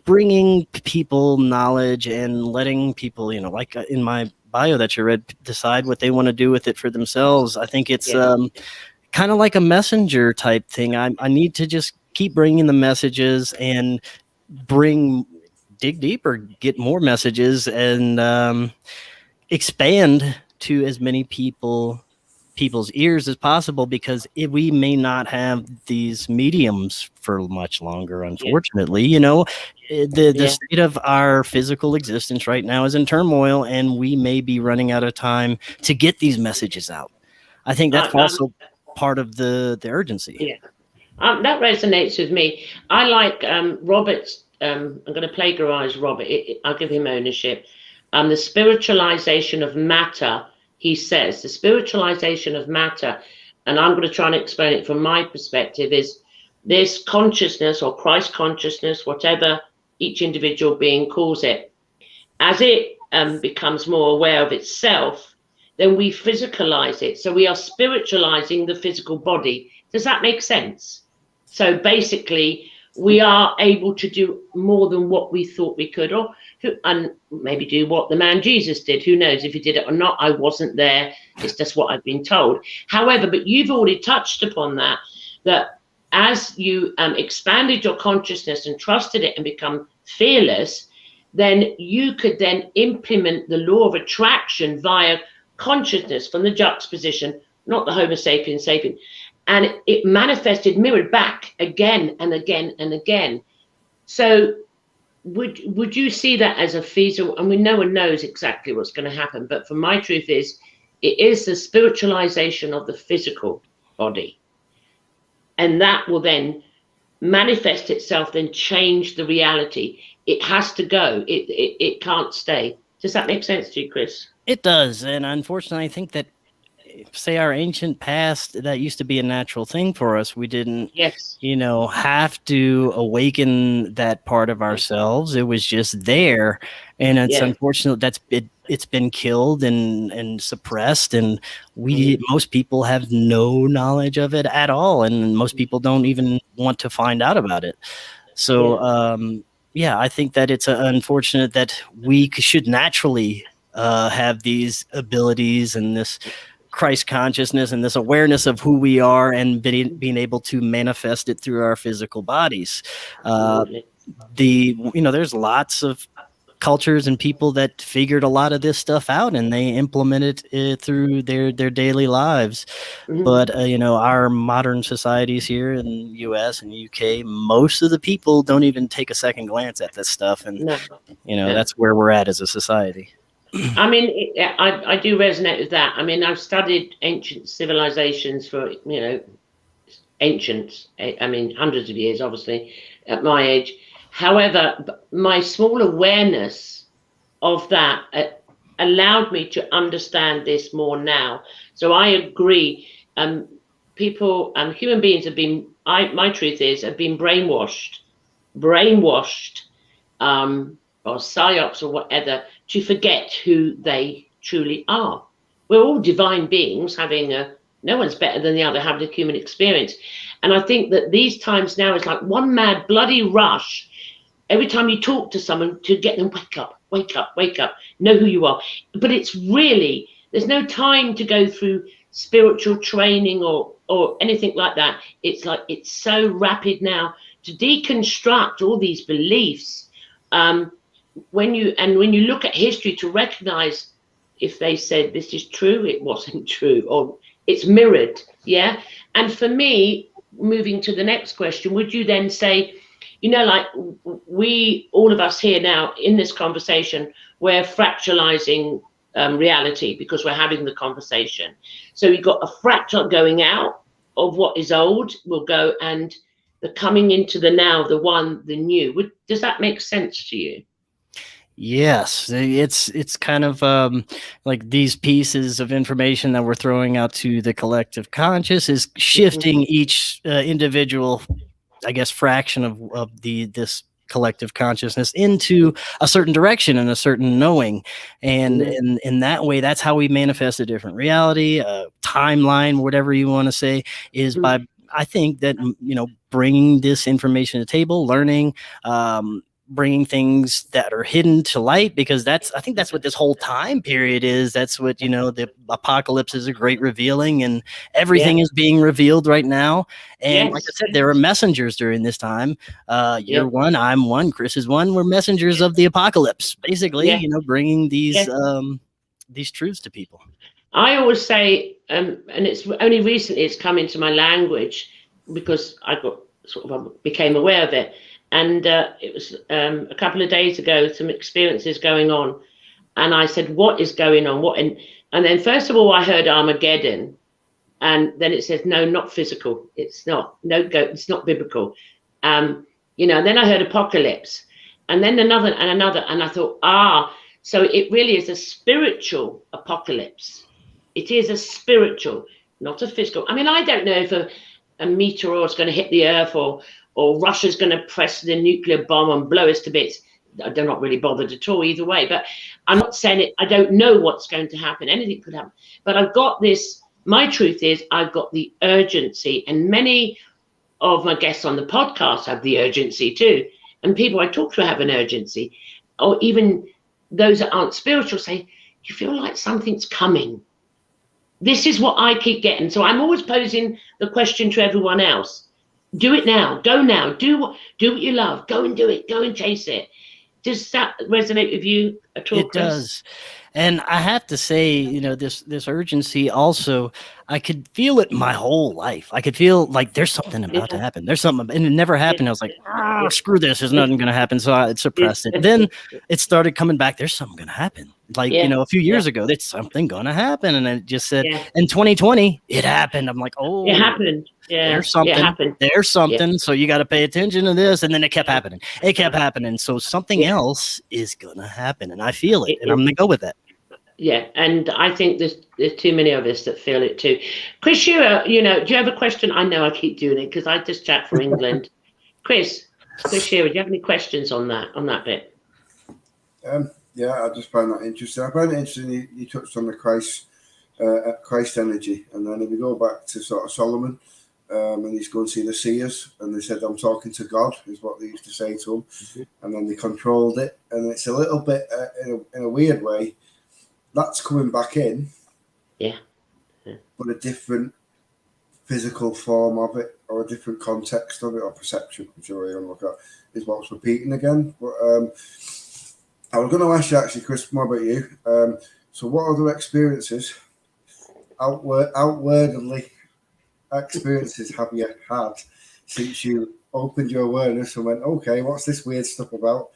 bringing people knowledge and letting people, you know, like in my bio that you read, decide what they want to do with it for themselves. I think it's kind of like a messenger type thing. I need to just keep bringing the messages and dig deeper, get more messages, and expand to as many people's ears as possible, because we may not have these mediums for much longer, unfortunately. You know, the state of our physical existence right now is in turmoil, and we may be running out of time to get these messages out. I think that's also part of the urgency. That resonates with me. I like Robert's, I'm going to plagiarize Robert. I'll give him ownership. The spiritualization of matter, he says, the spiritualization of matter, and I'm going to try and explain it from my perspective, is this consciousness or Christ consciousness, whatever each individual being calls it, as it becomes more aware of itself, then we physicalize it. So we are spiritualizing the physical body. Does that make sense? So basically, we are able to do more than what we thought we could, and maybe do what the man Jesus did. Who knows if he did it or not? I wasn't there. It's just what I've been told. However, but you've already touched upon that as you expanded your consciousness and trusted it and become fearless, then you could then implement the law of attraction via consciousness from the juxtaposition, not the Homo sapiens sapien. And it manifested, mirrored back again and again and again. So would you see that as a feasible? And no one knows exactly what's going to happen, but for my truth is, it is the spiritualization of the physical body, and that will then manifest itself, then change the reality. It has to go. It can't stay. Does that make sense to you, Chris? It does, and unfortunately, I think that, say, our ancient past, that used to be a natural thing for us. We didn't, you know, have to awaken that part of ourselves. It was just there, and it's unfortunate that's it's been killed and suppressed, and most people have no knowledge of it at all, and most people don't even want to find out about it. So, I think that it's unfortunate that we should naturally have these abilities and this Christ consciousness and this awareness of who we are, and being able to manifest it through our physical bodies. There's lots of cultures and people that figured a lot of this stuff out, and they implemented it through their daily lives. But our modern societies here in the US and UK, most of the people don't even take a second glance at this stuff, and that's where we're at as a society. I mean, I do resonate with that. I mean, I've studied ancient civilizations for, hundreds of years, obviously, at my age. However, my small awareness of that allowed me to understand this more now. So I agree. Human beings have been, my truth is, have been brainwashed, or psyops or whatever, to forget who they truly are. We're all divine beings having no one's better than the other, having a human experience. And I think that these times now is like one mad bloody rush. Every time you talk to someone, to get them, wake up, know who you are. But it's really, there's no time to go through spiritual training or anything like that. It's like, it's so rapid now to deconstruct all these beliefs. When you look at history, to recognize if they said this is true, it wasn't true, or it's mirrored. Yeah. And for me, moving to the next question, would you then say, like we, all of us here now in this conversation, we're fractalizing reality, because we're having the conversation. So you've got a fractal going out of what is old will go, and the coming into the now, the one, the new. Does that make sense to you? Yes, it's kind of like these pieces of information that we're throwing out to the collective conscious is shifting each individual, I guess, fraction of this collective consciousness into a certain direction and a certain knowing, and in that way, that's how we manifest a different reality, timeline, whatever you want to say, is by, I think that, bringing this information to the table, learning, bringing things that are hidden to light, because I think that's what this whole time period is. That's what, the apocalypse is a great revealing, and everything is being revealed right now. And like I said, there are messengers during this time. You're one, I'm one, Chris is one. We're messengers of the apocalypse, basically, bringing these truths to people. I always say, and it's only recently it's come into my language, because I became aware of it. And it was a couple of days ago, some experiences going on. And I said, what is going on? And then first of all, I heard Armageddon. And then it says, no, not physical. It's not. It's not biblical. And then I heard apocalypse. And then another. And I thought, so it really is a spiritual apocalypse. It is a spiritual, not a physical. I mean, I don't know if a meteor is going to hit the earth, or Russia's going to press the nuclear bomb and blow us to bits. They're not really bothered at all either way. But I'm not saying it. I don't know what's going to happen. Anything could happen. But I've got this. My truth is I've got the urgency. And many of my guests on the podcast have the urgency too. And people I talk to have an urgency. Or even those that aren't spiritual say, you feel like something's coming. This is what I keep getting. So I'm always posing the question to everyone else. Do it now. Go now. Do what you love. Go and do it. Go and chase it. Does that resonate with you at all, Chris? It does. And I have to say, this urgency also, I could feel it my whole life. I could feel like there's something about to happen. There's something, and it never happened. I was like, screw this. There's nothing going to happen. So I suppressed it. Then it started coming back. There's something going to happen. Like, a few years ago, there's something going to happen. And it just said, in 2020, it happened. I'm like, oh, it happened. Yeah, there's something. It happened. There's something. Yeah. So you got to pay attention to this. And then it kept happening. It kept happening. So something else is going to happen. And I feel it. And I'm going to go with that. Yeah, and I think there's too many of us that feel it too. Chris Shearer, do you have a question? I know I keep doing it because I just chat for England. Chris Shearer, do you have any questions on that bit? Yeah, I just find that interesting. I find it interesting you touched on the Christ energy, and then if we go back to sort of Solomon, and he's going to see the seers, and they said, I'm talking to God, is what they used to say to him, and then they controlled it, and it's a little bit, in a weird way, that's coming back in, but a different physical form of it, or a different context of it, or perception, whichever you want to look at, is what's repeating again. But I was going to ask you, actually, Chris, more about you. So what other experiences, outwardly experiences, have you had since you opened your awareness and went, okay, what's this weird stuff about?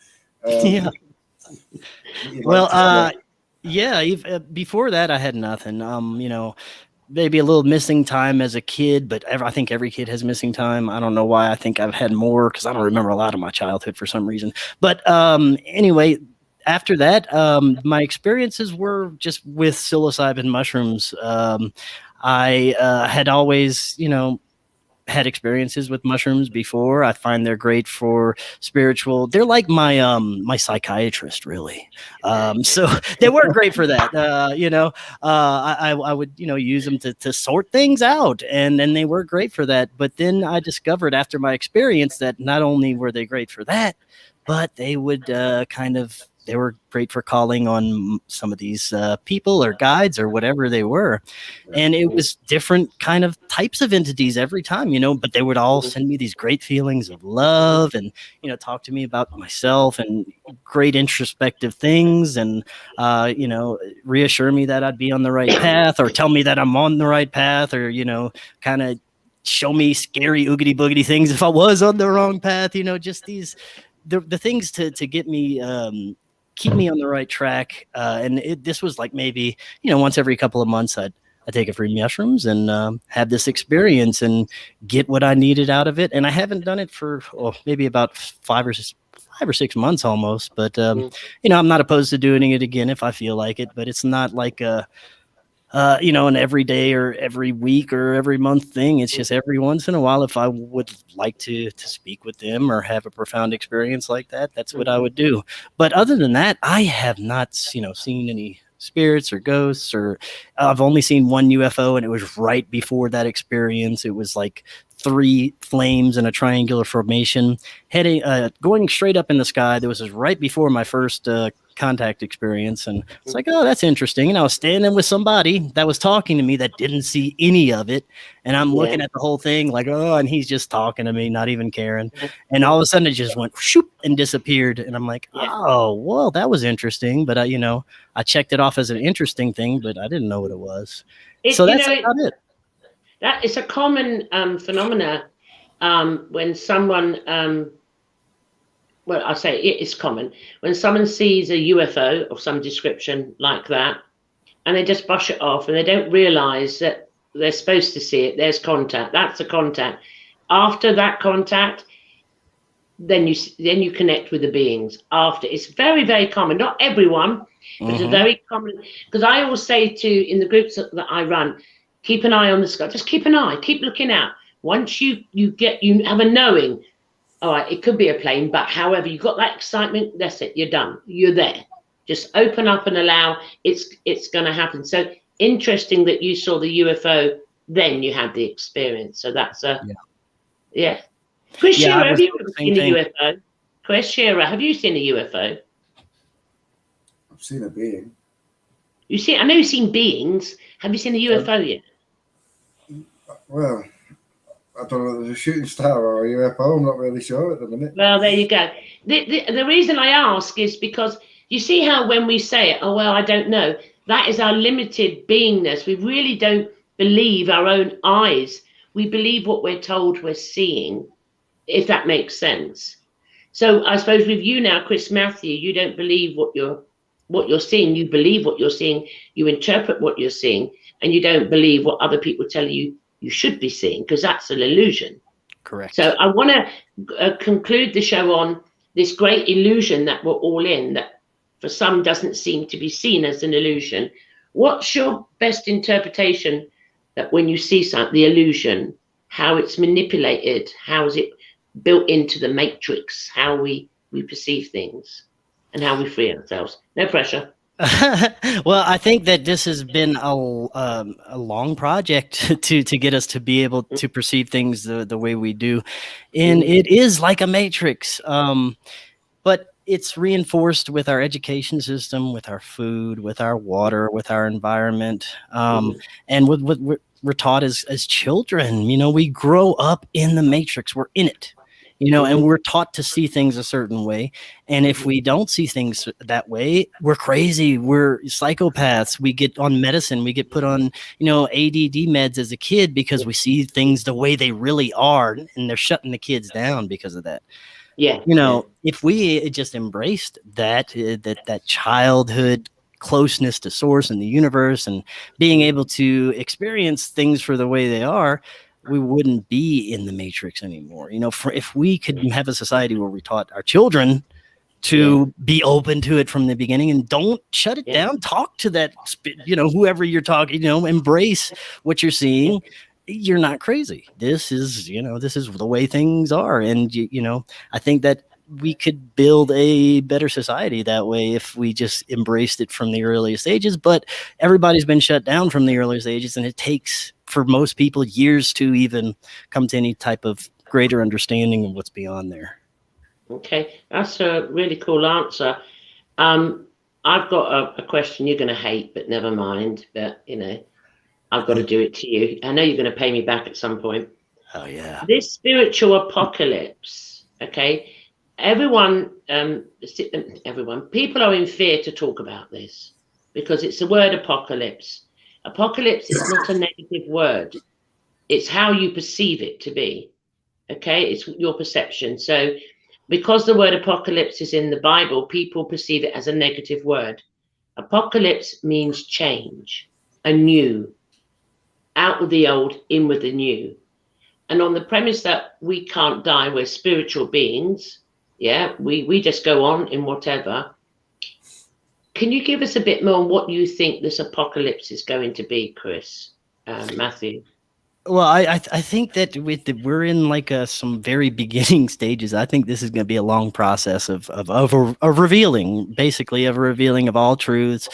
Before that, I had nothing. Maybe a little missing time as a kid, but I think every kid has missing time. I don't know why. I think I've had more because I don't remember a lot of my childhood for some reason. But anyway, after that, my experiences were just with psilocybin mushrooms. I had always, had experiences with mushrooms before. I find they're great for spiritual. They're like my psychiatrist, really. So they were great for that. I would use them to sort things out, and then they were great for that. But then I discovered after my experience that not only were they great for that, but they would they were great for calling on some of these people or guides or whatever they were. And it was different kind of types of entities every time, but they would all send me these great feelings of love and, talk to me about myself and great introspective things and, reassure me that I'd be on the right path or tell me that I'm on the right path or, kind of show me scary oogity boogity things if I was on the wrong path, just these, the things to get me keep me on the right track. And this was like maybe, once every couple of months, I'd take a free mushrooms and have this experience and get what I needed out of it. And I haven't done it for maybe about 5 or 6 months almost. But, I'm not opposed to doing it again if I feel like it, but it's not like an every day or every week or every month thing. It's just every once in a while. If I would like to speak with them or have a profound experience like that, that's what I would do. But other than that, I have not, seen any spirits or ghosts, or I've only seen one UFO, and it was right before that experience. It was like 3 flames in a triangular formation heading going straight up in the sky. This was right before my first contact experience, and it's like, oh, that's interesting. And I was standing with somebody that was talking to me that didn't see any of it, and I'm looking at the whole thing like, oh, and he's just talking to me, not even caring. And all of a sudden it just went shoop and disappeared, and I'm like, oh, well, that was interesting. But I checked it off as an interesting thing, but I didn't know what it was. So that's about it. That is a common phenomena when someone, well, I say it is common, when someone sees a UFO of some description like that, and they just brush it off, and they don't realize that they're supposed to see it. There's contact. That's a contact. After that contact, then you connect with the beings. After, it's very, very common. Not everyone, but it's a very common. Because I always say in the groups that I run, keep an eye on the sky. Just keep an eye. Keep looking out. Once you have a knowing. All right, it could be a plane, but however, you got that excitement. That's it. You're done. You're there. Just open up and allow. It's going to happen. So interesting that you saw the UFO. Then you had the experience. So that's Chris Shearer, have you ever seen a UFO? Chris Shearer, have you seen a UFO? I've seen a being. I know you've seen beings. Have you seen a UFO yet? Well, I don't know if there's a shooting star or a UFO. I'm not really sure at the minute. Well, there you go. The reason I ask is because you see how when we say it, oh, well, I don't know, that is our limited beingness. We really don't believe our own eyes. We believe what we're told we're seeing, if that makes sense. So I suppose with you now, Chris Mathieu, you don't believe what you're seeing. You believe what you're seeing. You interpret what you're seeing, and you don't believe what other people tell you should be seeing, because that's an illusion. Correct. So I want to conclude the show on this great illusion that we're all in, that for some doesn't seem to be seen as an illusion. What's your best interpretation that when you see something, the illusion, how it's manipulated, how is it built into the matrix, how we perceive things and how we free ourselves? No pressure. Well, I think that this has been a long project to get us to be able to perceive things the way we do. And it is like a matrix. But it's reinforced with our education system, with our food, with our water, with our environment, and with what we're taught as children. We grow up in the matrix. We're in it. And we're taught to see things a certain way. And if we don't see things that way, we're crazy. We're psychopaths. We get on medicine. We get put on, ADD meds as a kid because we see things the way they really are. And they're shutting the kids down because of that. Yeah. If we just embraced that childhood closeness to source and the universe and being able to experience things for the way they are, we wouldn't be in the matrix anymore. If we could have a society where we taught our children to be open to it from the beginning and don't shut it down, talk to that, whoever you're talking, embrace what you're seeing. You're not crazy. This is the way things are. And, I think that we could build a better society that way if we just embraced it from the earliest ages. But everybody's been shut down from the earliest ages, and it takes, for most people, years to even come to any type of greater understanding of what's beyond there. Okay, that's a really cool answer. I've got a question you're going to hate, but never mind. But, I've got to do it to you. I know you're going to pay me back at some point. Oh, yeah. This spiritual apocalypse, okay? Everyone, people are in fear to talk about this because it's the word apocalypse. Apocalypse is not a negative word. It's how you perceive it to be. Okay, it's your perception. So because the word apocalypse is in the Bible, people perceive it as a negative word. Apocalypse means change, anew, out with the old, in with the new. And on the premise that we can't die, we're spiritual beings, yeah, we just go on in whatever. Can you give us a bit more on what you think this apocalypse is going to be, Chris, Matthew? Well, I think that we're in like some very beginning stages. I think this is going to be a long process of revealing, basically, of revealing of all truths,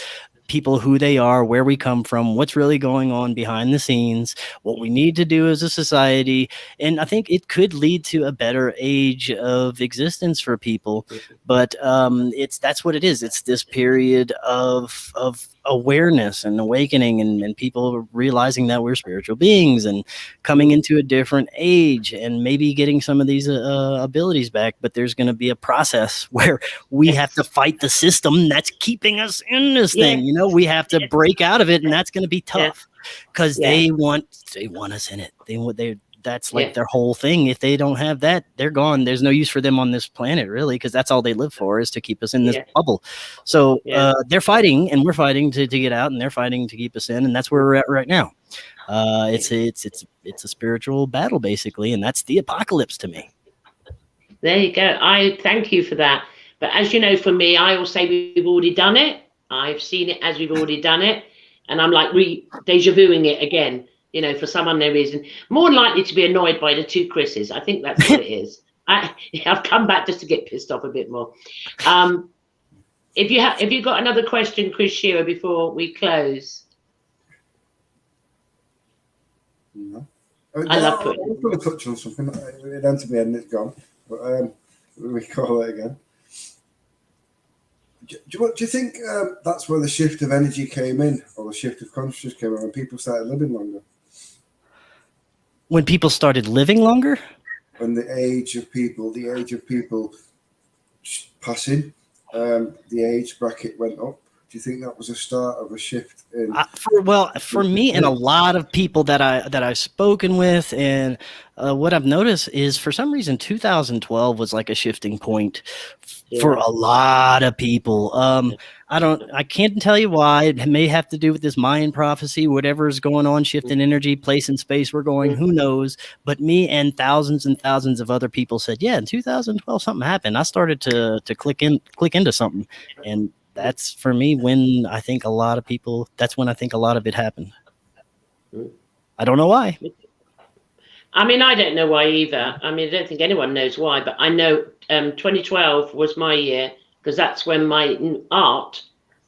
people, who they are, where we come from, what's really going on behind the scenes, what we need to do as a society. And I think it could lead to a better age of existence for people. But that's what it is. It's this period of awareness and awakening, and people realizing that we're spiritual beings and coming into a different age and maybe getting some of these abilities back. But there's going to be a process where we have to fight the system that's keeping us in this thing. You know, we have to break out of it, and that's going to be tough because they want us in it. That's like their whole thing. If they don't have that, they're gone. There's no use for them on this planet, really, because that's all they live for, is to keep us in this bubble. So they're fighting, and we're fighting to get out, and they're fighting to keep us in, and that's where we're at right now. It's a spiritual battle, basically, and that's the apocalypse to me. There you go. I thank you for that. But as you know, for me, I will say we've already done it. I've seen it as we've already done it, and I'm like deja vuing it again. You know, for some unknown reason, more likely to be annoyed by the two Chris's. I think that's what it is. I've come back just to get pissed off a bit more. If you got another question, Chris Shearer, before we close. No. I love putting. I'm going to touch on something. It entered me and it's gone. But we call it again. Do you think that's where the shift of energy came in, or the shift of consciousness came in, when people started living longer? When people started living longer? When the age of people passing, the age bracket went up. Do you think that was a start of a shift in? For me and a lot of people that I've spoken with, and what I've noticed is, for some reason, 2012 was like a shifting point for a lot of people. I can't tell you why. It may have to do with this Mayan prophecy, whatever is going on, shift in energy, place in space we're going, who knows? But me and thousands of other people said, yeah, in 2012 something happened. I started to click into something, and that's for me when I think a lot of it happened. I don't know why. I mean, I don't know why either. I mean, I don't think anyone knows why, but I know 2012 was my year, because that's when my art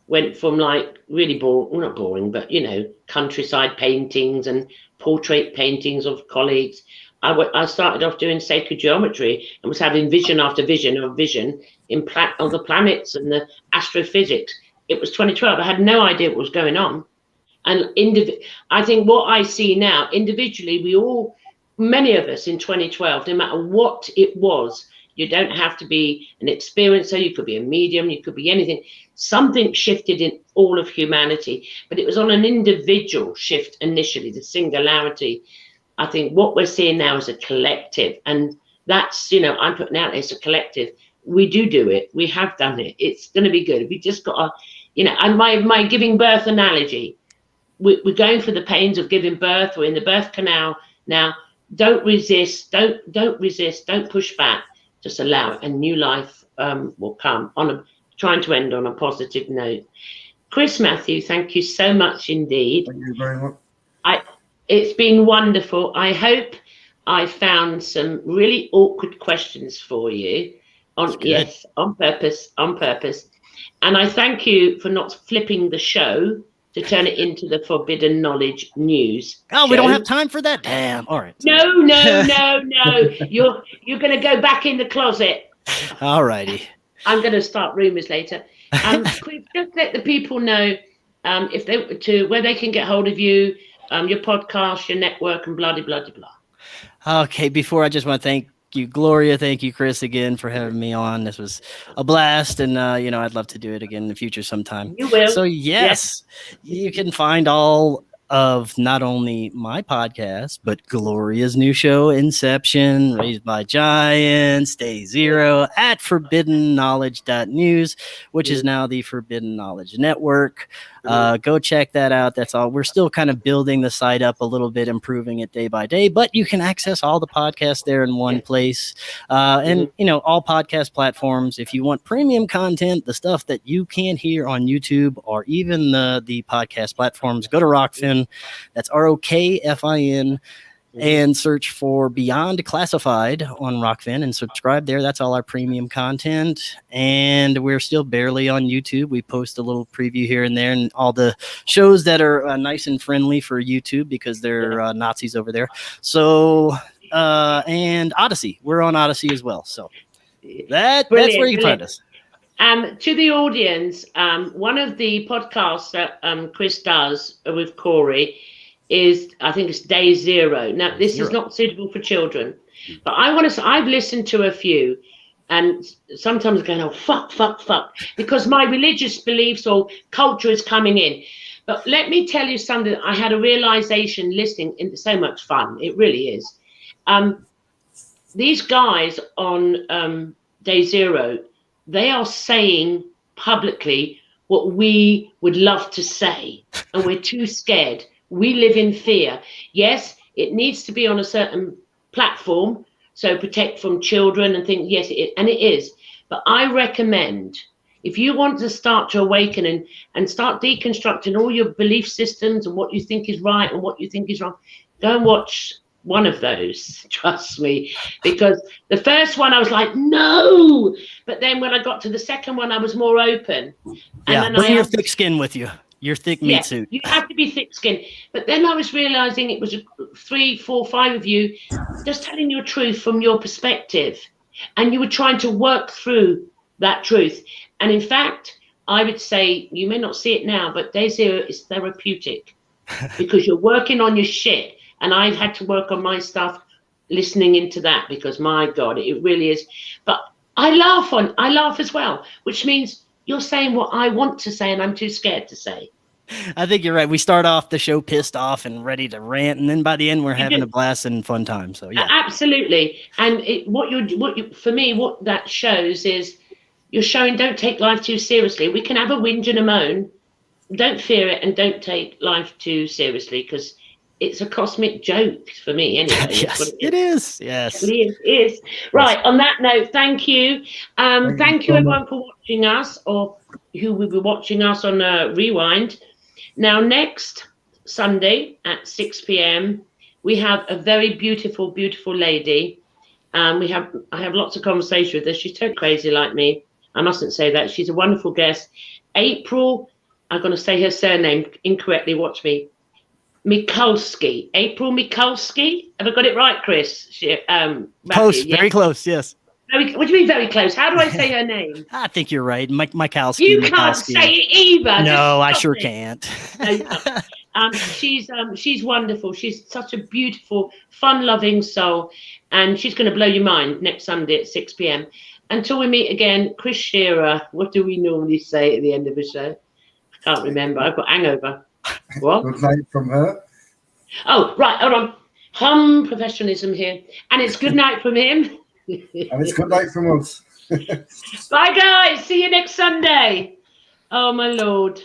went from like really boring, well, not boring, but, you know, countryside paintings and portrait paintings of colleagues. I started off doing sacred geometry and was having vision after vision of the planets and the astrophysics. It was 2012. I had no idea what was going on. And I think what I see now, individually, many of us in 2012, no matter what it was, you don't have to be an experiencer, you could be a medium, you could be anything. Something shifted in all of humanity, but it was on an individual shift initially, the singularity. I think what we're seeing now is a collective, and that's, you know, I'm putting out there, it's a collective. We do it. We have done it. It's going to be good. We just got to, you know, and my giving birth analogy, we're going through the pains of giving birth. We're in the birth canal now. Don't resist. Don't resist. Don't push back. Just allow it. A new life will come. Trying to end on a positive note. Chris Mathieu, thank you so much indeed. Thank you very much. It's been wonderful. I hope I found some really awkward questions for you. On purpose. And I thank you for not flipping the show to turn it into the Forbidden Knowledge News. Oh, we don't have time for that. Damn. All right. No. You're going to go back in the closet. All righty. I'm going to start rumors later. Quick, just let the people know where they can get hold of you, your podcast, your network, and blah, blah, blah, blah. Okay. Before, I just want to thank you, Gloria. Thank you, Chris, again for having me on. This was a blast, and I'd love to do it again in the future sometime. You will. So yes, you can find all of not only my podcast, but Gloria's new show, Inception, Raised by Giants, Day Zero, at forbiddenknowledge.news, which is now the Forbidden Knowledge Network. Go check that out. That's all. We're still kind of building the site up a little bit, improving it day by day, but you can access all the podcasts there in one place. And, all podcast platforms. If you want premium content, the stuff that you can't hear on YouTube or even the podcast platforms, go to Rockfin. That's ROKFIN, and search for Beyond Classified on Rockfin and subscribe there. That's all our premium content. And we're still barely on YouTube. We post a little preview here and there, and all the shows that are nice and friendly for YouTube because they're Nazis over there. So, and Odysee. We're on Odysee as well. So that's where you can find us. To the audience, one of the podcasts that Chris does with Corey is, I think it's Day Zero. Now, this is not suitable for children, but I've listened to a few, and sometimes going, oh, fuck, because my religious beliefs or culture is coming in. But let me tell you something. I had a realization listening, and it's so much fun. It really is. These guys on Day Zero, they are saying publicly what we would love to say, and we're too scared. We live in fear. Yes, it needs to be on a certain platform, so protect from children and things. Yes, it is. But I recommend, if you want to start to awaken and start deconstructing all your belief systems and what you think is right and what you think is wrong, go and watch one of those, trust me, because the first one I was like, no, but then when I got to the second one, I was more open. And bring your thick skin with you, your thick meat suit. You have to be thick skinned. But then I was realizing it was 3, 4, 5 of you just telling your truth from your perspective, and you were trying to work through that truth. And in fact, I would say, you may not see it now, but Day Zero is therapeutic because you're working on your shit. And I've had to work on my stuff listening into that, because my God, it really is. But I laugh as well, which means you're saying what I want to say and I'm too scared to say. I think you're right. We start off the show pissed off and ready to rant, and then by the end we're having a blast and fun time. So yeah, absolutely. And what that shows is you're showing, don't take life too seriously. We can have a whinge and a moan. Don't fear it, and don't take life too seriously, because it's a cosmic joke for me anyway. Yes, it is. Yes, it is. Right. On that note, thank you. Thank you everyone for watching us, or who will be watching us on Rewind. Now, next Sunday at 6 p.m, we have a very beautiful, beautiful lady. I have lots of conversation with her. She's so crazy like me. I mustn't say that. She's a wonderful guest. April, I'm going to say her surname incorrectly. Watch me. Mikulski. April Mikulski. Have I got it right, Chris? Close, very close, yes. What do you mean very close? How do I say her name? I think you're right. Mikulski. You can't say it either. No, I sure can't. She's wonderful. She's such a beautiful, fun-loving soul, and she's going to blow your mind next Sunday at 6 p.m. Until we meet again, Chris Shearer. What do we normally say at the end of a show? I can't remember. I've got hangover. What? Good night from her. Oh, right. Hold on. Professionalism here. And it's good night from him. And it's good night from us. Bye, guys. See you next Sunday. Oh, my Lord.